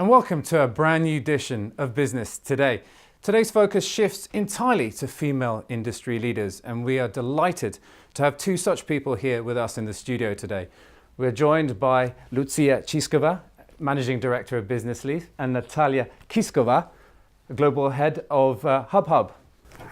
and welcome to a brand new edition of Business Today. Today's focus shifts entirely to female industry leaders, and we are delighted to have two such people here with us in the studio today. We're joined by Lucia Čišková, Managing Director of Business Lease, and Natália Kisková, Global Head of Hub.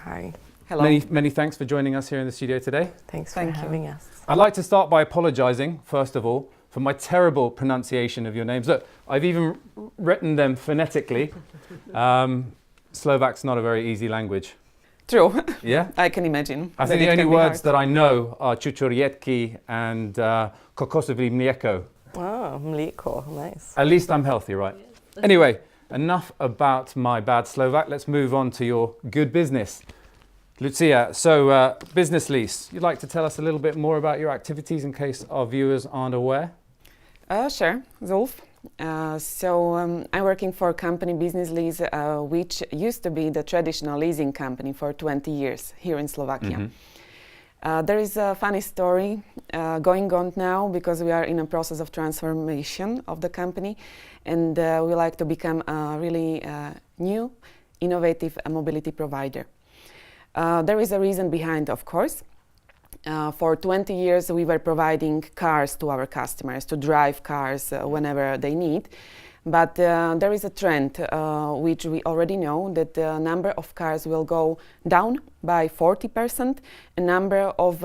Hi. Hello. Many thanks for joining us here in the studio today. Thanks for having us. I'd like to start by apologizing, first of all, for my terrible pronunciation of your names. Look, I've even written them phonetically. Slovak's not a very easy language. True. Yeah? I can imagine. I think the only words that I know are čučoriedky and kokosové mlieko. Oh, mlieko, nice. At least I'm healthy, right? Anyway, enough about my bad Slovak. Let's move on to your good business. Lucia, so Business Lease, you'd like to tell us a little bit more about your activities in case our viewers aren't aware? Sure, Zulf. I'm working for a company, Business Lease, which used to be the traditional leasing company for 20 years here in Slovakia. There is a funny story going on now because we are in a process of transformation of the company, and we like to become a really new, innovative mobility provider. There is a reason behind, of course. For 20 years, we were providing cars to our customers to drive cars whenever they need. But there is a trend, which we already know, that the number of cars will go down by 40%. A number of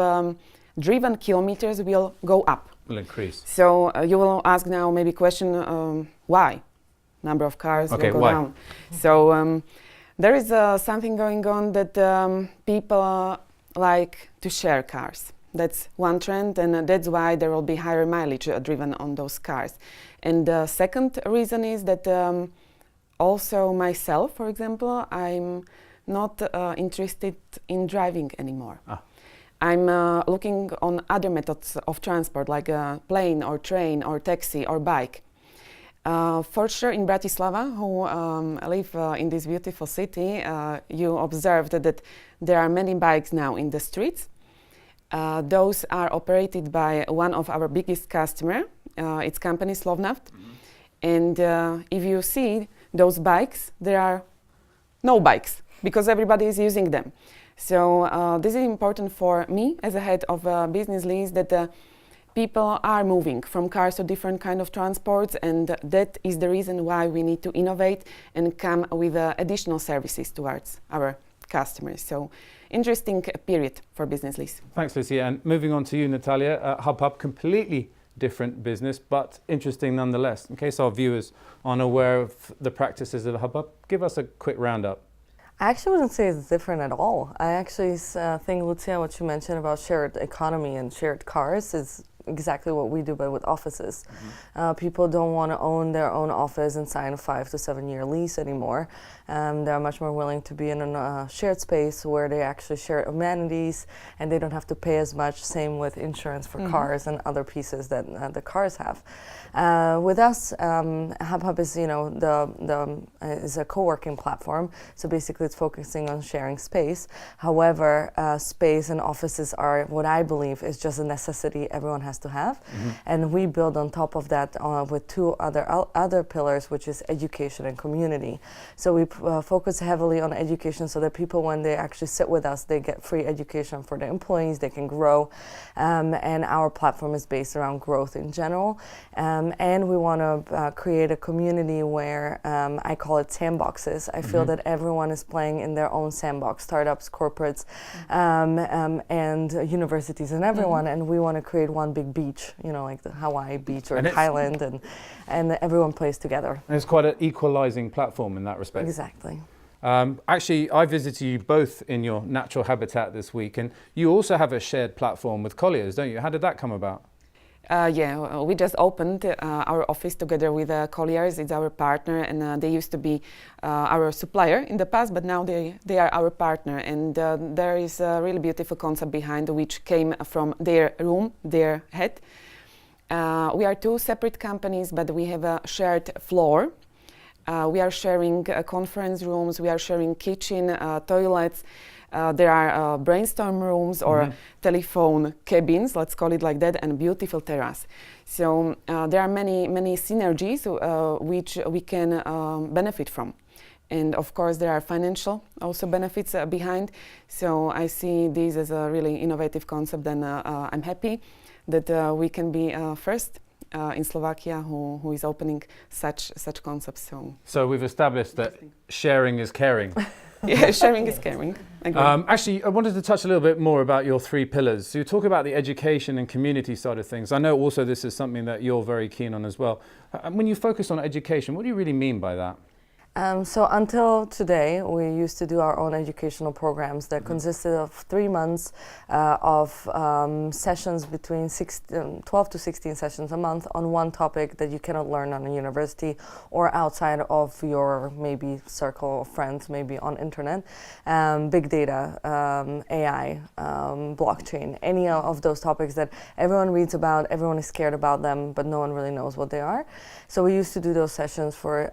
driven kilometers will go up. Will increase. So you will ask now maybe question, why? Number of cars will go down. So there is something going on that people like to share cars. That's one trend, and that's why there will be higher mileage driven on those cars. And the second reason is that also myself, for example, I'm not interested in driving anymore. I'm looking on other methods of transport, like a plane or train or taxi or bike. For sure, in Bratislava, who live in this beautiful city, you observed that there are many bikes now in the streets. Those are operated by one of our biggest customer, its company Slovnaft. And if you see those bikes, there are no bikes because everybody is using them. So this is important for me as a head of Business Lease, that people are moving from cars to different kind of transports, and that is the reason why we need to innovate and come with additional services towards our customers. So interesting period for Business Lease. Thanks, Lucia. And moving on to you, Natália, Hub, completely different business, but interesting nonetheless. In case our viewers aren't aware of the practices of Hub, give us a quick roundup. I actually wouldn't say it's different at all. I actually think, Lucia, what you mentioned about shared economy and shared cars is exactly what we do, but with offices. People don't want to own their own office and sign a 5 to 7 year lease anymore. They're much more willing to be in a shared space where they actually share amenities and they don't have to pay as much. Same with insurance for cars and other pieces that the cars have. With us, Hub is, is a co-working platform. So basically, it's focusing on sharing space. However, space and offices are what I believe is just a necessity everyone has to have, and we build on top of that with two other pillars, which is education and community. So we focus heavily on education, so that people, when they actually sit with us, they get free education for their employees, they can grow, and our platform is based around growth in general. And we want to create a community where I call it sandboxes. I feel that everyone is playing in their own sandbox, startups, corporates, and universities and everyone, and we want to create one big beach, like the Hawaii beach or Thailand, and everyone plays together. And it's quite an equalizing platform in that respect. Exactly. Actually, I visited you both in your natural habitat this week, and you also have a shared platform with Colliers, don't you? How did that come about? We just opened our office together with Colliers. It's our partner, and they used to be our supplier in the past, but now they are our partner. And there is a really beautiful concept behind, which came from their room, their head. We are two separate companies, but we have a shared floor. We are sharing conference rooms, we are sharing kitchen, toilets. there are brainstorm rooms or telephone cabins, let's call it like that, and beautiful terrace. So there are many synergies which we can benefit from. And of course there are financial also benefits behind. So I see this as a really innovative concept, and I'm happy that we can be first in Slovakia who is opening such concepts. So we've established that sharing is caring. Yeah, sharing is caring. Actually, I wanted to touch a little bit more about your 3 pillars. So you talk about the education and community side of things. I know also this is something that you're very keen on as well. When you focus on education, what do you really mean by that? So until today, we used to do our own educational programs that consisted of 3 months of sessions between 12 to 16 sessions a month on one topic that you cannot learn on a university or outside of your maybe circle of friends, maybe on internet. Big data, AI, blockchain, any of those topics that everyone reads about, everyone is scared about them, but no one really knows what they are. So we used to do those sessions for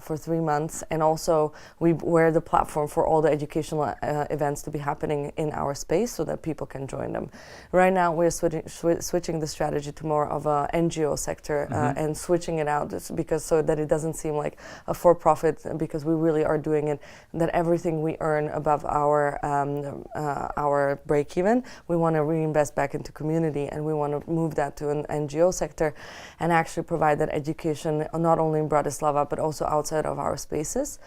3 months, and also we're the platform for all the educational events to be happening in our space so that people can join them. Right now we're switching the strategy to more of a NGO sector and switching it out because so that it doesn't seem like a for-profit, because we really are doing it that everything we earn above our break-even, we want to reinvest back into community, and we want to move that to an NGO sector and actually provide that education not only in Bratislava but also outside of our spaces.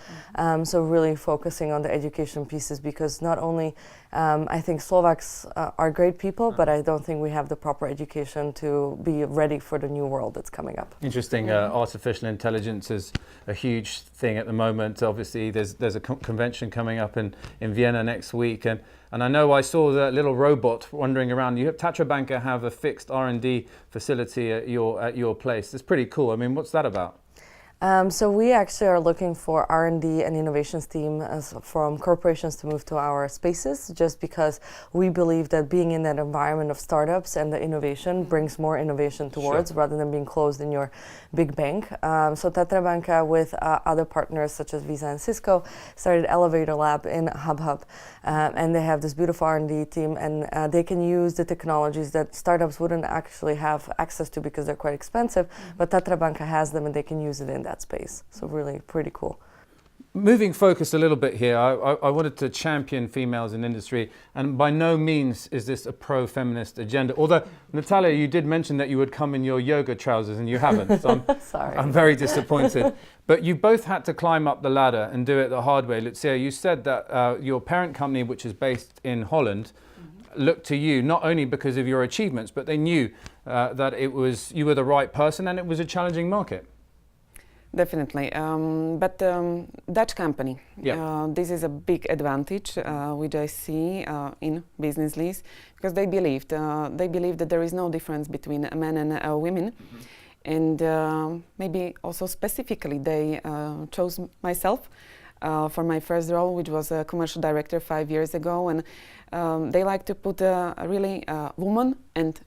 So really focusing on the education pieces, because not only I think Slovaks are great people, but I don't think we have the proper education to be ready for the new world that's coming up. Interesting. Artificial intelligence is a huge thing at the moment. Obviously there's a convention coming up in Vienna next week, and I know I saw that little robot wandering around. Tatra Banka have a fixed R&D facility at your place. It's pretty cool. I mean, what's that about? So we actually are looking for R&D and innovations team from corporations to move to our spaces, just because we believe that being in that environment of startups and the innovation brings more innovation towards, rather than being closed in your big bank. So Tatra Banka with other partners such as Visa and Cisco started Elevator Lab in Hub, and they have this beautiful R&D team, and they can use the technologies that startups wouldn't actually have access to because they're quite expensive, but Tatra Banka has them and they can use it in that space. So really pretty cool. Moving focus a little bit here, I wanted to champion females in industry, and by no means is this a pro-feminist agenda. Although, Natália, you did mention that you would come in your yoga trousers, and you haven't, so Sorry. I'm very disappointed. But you both had to climb up the ladder and do it the hard way. Lucia, you said that your parent company, which is based in Holland, looked to you not only because of your achievements, but they knew that you were the right person, and it was a challenging market. Definitely, but Dutch company. This is a big advantage which I see in Business Lease, because they believe that there is no difference between men and women, and maybe also specifically they chose myself for my first role, which was a commercial director 5 years ago, and they like to put a really woman, and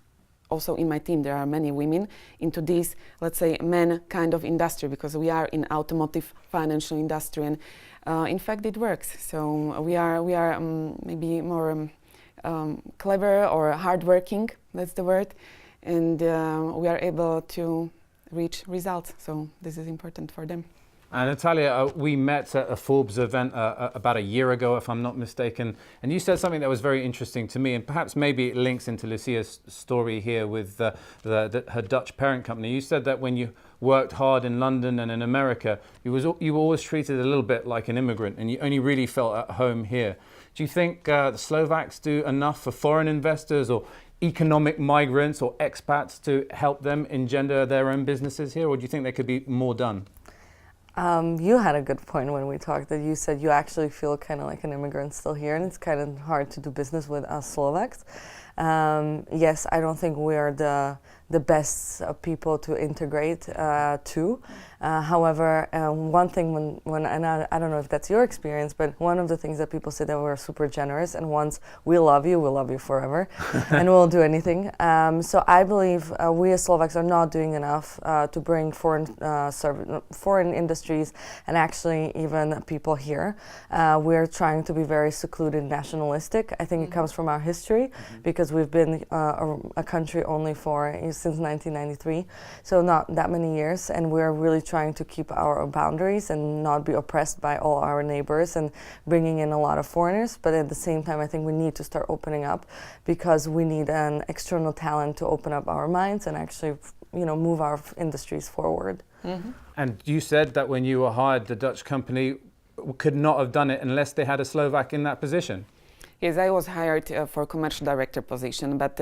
also in my team there are many women, into this, let's say, men kind of industry, because we are in automotive financial industry, and in fact it works. So we are maybe more clever or hardworking, that's the word, and we are able to reach results. So this is important for them. Natália, we met at a Forbes event about a year ago, if I'm not mistaken, and you said something that was very interesting to me, and perhaps maybe it links into Lucia's story here with her Dutch parent company. You said that when you worked hard in London and in America, you were always treated a little bit like an immigrant, and you only really felt at home here. Do you think the Slovaks do enough for foreign investors or economic migrants or expats to help them engender their own businesses here, or do you think there could be more done? You had a good point when we talked, that you said you actually feel kind of like an immigrant still here, and it's kind of hard to do business with us Slovaks. Yes, I don't think we are the best people to integrate to. However, one thing when and I don't know if that's your experience, but one of the things that people say that we're super generous, and once we love you forever, and we'll do anything. So I believe we as Slovaks are not doing enough to bring foreign industries and actually even people here. We're trying to be very secluded, nationalistic. I think it comes from our history because we've been a country only since 1993, so not that many years, and we're really trying to keep our boundaries and not be oppressed by all our neighbors and bringing in a lot of foreigners. But at the same time, I think we need to start opening up because we need an external talent to open up our minds and actually, move our industries forward. And you said that when you were hired, the Dutch company could not have done it unless they had a Slovak in that position. Yes, I was hired for commercial director position, but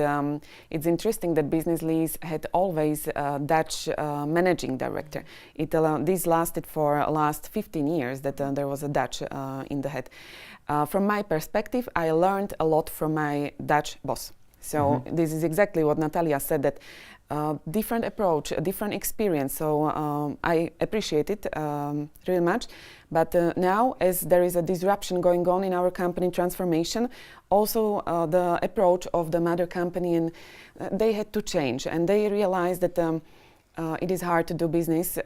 it's interesting that Business Lease had always a Dutch managing director. This lasted for last 15 years that there was a Dutch in the head. From my perspective, I learned a lot from my Dutch boss. So this is exactly what Natália said, that different approach, a different experience. So I appreciate it really much. But now, as there is a disruption going on in our company transformation, also the approach of the mother company, and they had to change, and they realized that it is hard to do business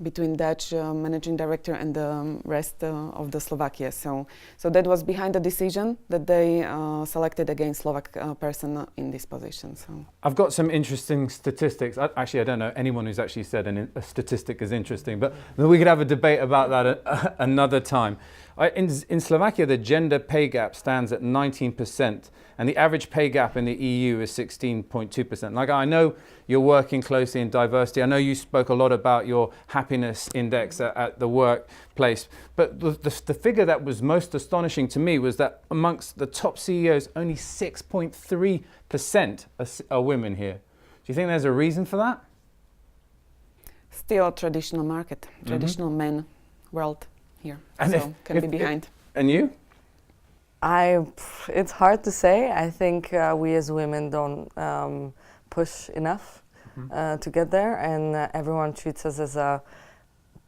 between Dutch managing director and the rest of the Slovakia. So that was behind the decision that they selected again Slovak person in this position. So I've got some interesting statistics. Actually, I don't know anyone who's actually said a statistic is interesting, but we could have a debate about that another time. In Slovakia, the gender pay gap stands at 19%, and the average pay gap in the EU is 16.2%. Like, I know you're working closely in diversity. I know you spoke a lot about your happiness index at the workplace, but the figure that was most astonishing to me was that amongst the top CEOs, only 6.3% are women here. Do you think there's a reason for that? Still a traditional market, traditional men world here, and so can be behind. And you? It's hard to say. I think we as women don't push enough to get there, and everyone treats us as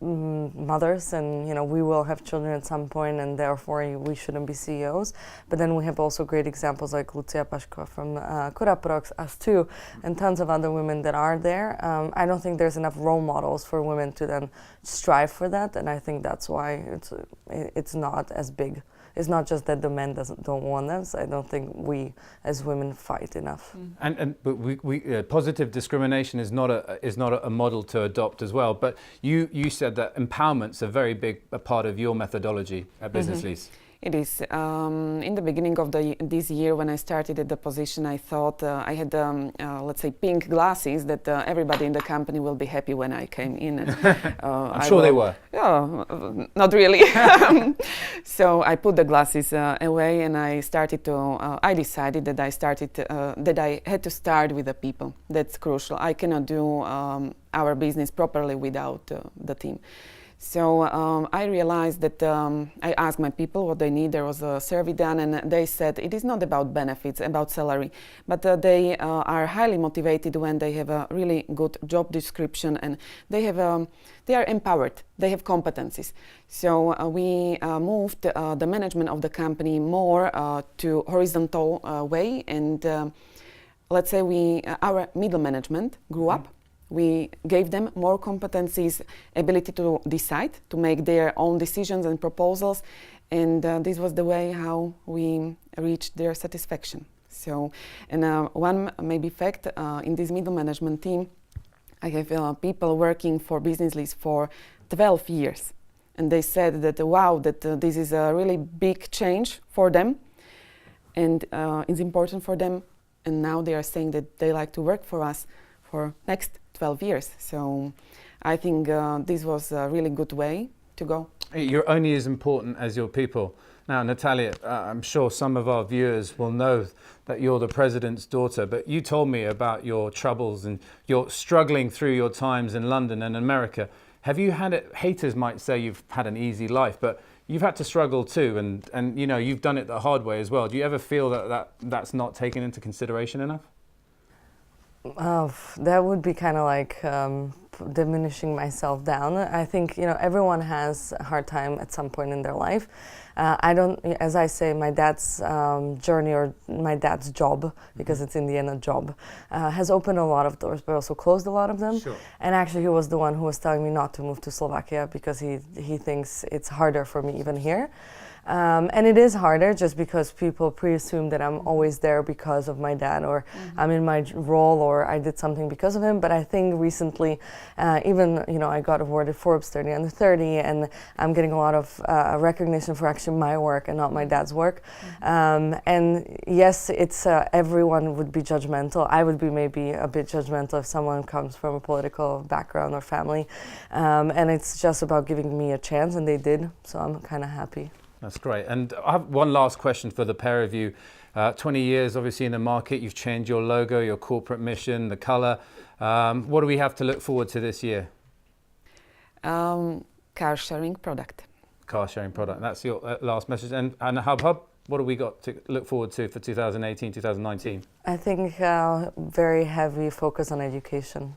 mothers, and we will have children at some point, and therefore we shouldn't be CEOs. But then we have also great examples like Lucia Čišková from Curaprox, us too, and tons of other women that are there. I don't think there's enough role models for women to then strive for that, and I think that's why it's not as big. It's not just that the men don't want us. I don't think we as women fight enough. But positive discrimination is not a model to adopt as well. But you said that empowerment's a very big part of your methodology at Business Lease. It is. In the beginning of this year, when I started at the position, I thought I had, let's say, pink glasses that everybody in the company will be happy when I came in. And, I'm sure they were. Yeah, not really. So I put the glasses away, and I started to. I decided that that I had to start with the people. That's crucial. I cannot do our business properly without the team. So I realized that I asked my people what they need. There was a survey done, and they said it is not about benefits, about salary, but they are highly motivated when they have a really good job description, and they are empowered. They have competencies. So we moved the management of the company more to horizontal way, and let's say our middle management grew up. We gave them more competencies, ability to decide, to make their own decisions and proposals, and this was the way how we reached their satisfaction. So, and one maybe fact, in this middle management team, I have people working for Business Lease for 12 years, and they said that, wow, that this is a really big change for them, and it's important for them, and now they are saying that they like to work for us for next 12 years. So I think this was a really good way to go. You're only as important as your people. Now, Natália, I'm sure some of our viewers will know that you're the president's daughter, but you told me about your troubles and you're struggling through your times in London and America. Have you had it? Haters might say you've had an easy life, but you've had to struggle too, and you know, you've done it the hard way as well. Do you ever feel that's not taken into consideration enough? That would be kind of like diminishing myself down. I think, you know, everyone has a hard time at some point in their life. I don't, as I say, my dad's journey, or my dad's job, because it's in the end a job, has opened a lot of doors, but also closed a lot of them. Sure. And actually, he was the one who was telling me not to move to Slovakia because he thinks it's harder for me even here. And it is harder just because people pre-assume that I'm always there because of my dad, or I'm in my role, or I did something because of him. But I think recently, even, you know, I got awarded Forbes 30 under 30, and I'm getting a lot of recognition for actually my work and not my dad's work. And yes, it's everyone would be judgmental. I would be maybe a bit judgmental if someone comes from a political background or family. And it's just about giving me a chance, and they did. So I'm kind of happy. That's great. And I have one last question for the pair of you. 20 years obviously in the market, you've changed your logo, your corporate mission, the color. What do we have to look forward to this year? Car sharing product. Car sharing product. That's your last message. And Hub, what do we got to look forward to for 2018, 2019? I think very heavy focus on education.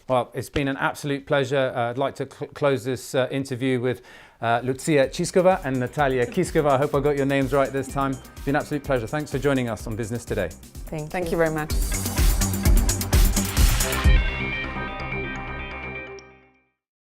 Well, it's been an absolute pleasure. I'd like to close this interview with Lucia Čišková and Natália Kisková. I hope I got your names right this time. It's been an absolute pleasure. Thanks for joining us on Business Today. Thank you very much.